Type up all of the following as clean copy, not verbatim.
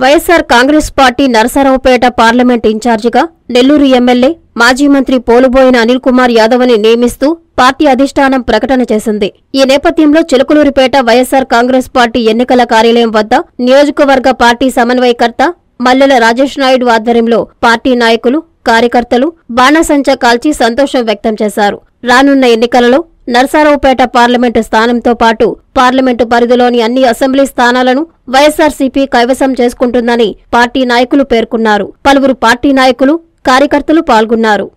YSR Congress party Narasaraopet parliament ఇన్ఛార్జిగా Nellore MLA మాజీ మంత్రి పోలుబోయిన అనిల్ కుమార్ యాదవ్ని నియమిస్తూ పార్టీ అధిష్టానం ప్రకటన చేసింది. ఈ నేపథ్యంలో చిలుకలూరిపేట వైఎస్ఆర్ కాంగ్రెస్ పార్టీ ఎన్నికల కార్యాలయం వద్ద నియోజకవర్గ పార్టీ సమన్వయకర్త మల్లెల రాజేష్ నాయుడు ఆధ్వర్యంలో పార్టీ నాయకులు, కార్యకర్తలు బాణాసంచా కాల్చి సంతోషం వ్యక్తం చేశారు. రానున్న ఎన్నికలలో నరసరావుపేట పార్లమెంటు స్థానంతో పాటు పార్లమెంటు పరిధిలోని అన్ని అసెంబ్లీ స్థానాలను వైఎస్ఆర్సీపీ కైవసం చేసుకుంటుందని పార్టీ నాయకులు పేర్కొన్నారు. పలువురు పార్టీ నాయకులు, కార్యకర్తలు పాల్గొన్నారు.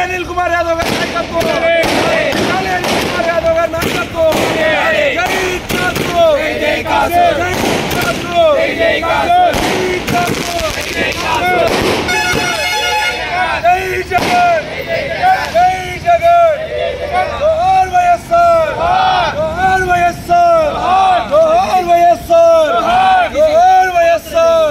अनिल कुमार यादव का नायकत्व, अनिल कुमार यादव का नायकत्व, जय कासो, जय कासो, जय कासो, जय कासो, जय कासो, जय जगत, जय जगत, जोहर वयस्सर, जोहर वयस्सर, जोहर वयस्सर, जोहर वयस्सर।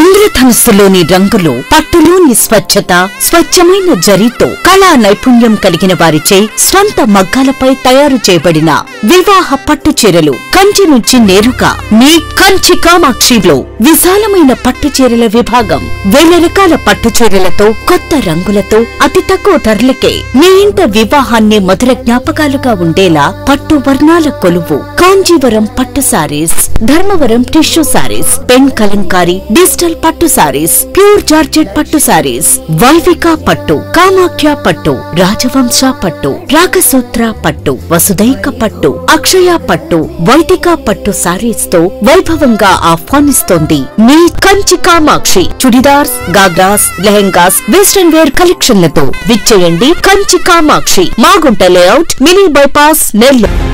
ఇంద్రధనుస్సులోని రంగులు, పట్టులోని స్వచ్ఛత, స్వచ్ఛమైన జరీతో కళా నైపుణ్యం కలిగిన వారిచే స్వంత మగ్గాలపై తయారు చేయబడిన వివాహ పట్టు చీరలు కంచి నుంచి నేరుగా మీ కంచి కామాక్షిలో విశాలమైన పట్టు చీరల విభాగం. వేల రకాల పట్టు చీరలతో, కొత్త రంగులతో, అతి తక్కువ ధరలకే మీ ఇంట వివాహాన్ని మధుర జ్ఞాపకాలుగా ఉండేలా పట్టు వర్ణాల కొలువు కాంజీవరం పట్టు saris, Dharmavaram tissue saris, pen Kalamkari, digital పట్టు సారీస్, ప్యూర్ జార్జెట్ పట్టు సారీస్, వైవిక పట్టు, కామాఖ్య పట్టు, రాజవంశ పట్టు, రాగసూత్ర పట్టు, వసుదైక పట్టు, అక్షయ పట్టు, వైదిక పట్టు సారీస్ తో వైభవంగా ఆహ్వానిస్తోంది మీ కంచి కామాక్షి. చుడిదార్స్, గాగ్రాస్, లెహెంగాస్, వెస్టర్న్ వేర్ కలెక్షన్లతో విచ్చేయండి Kanchi Kamakshi, Magunta layout, mini bypass, Nellore.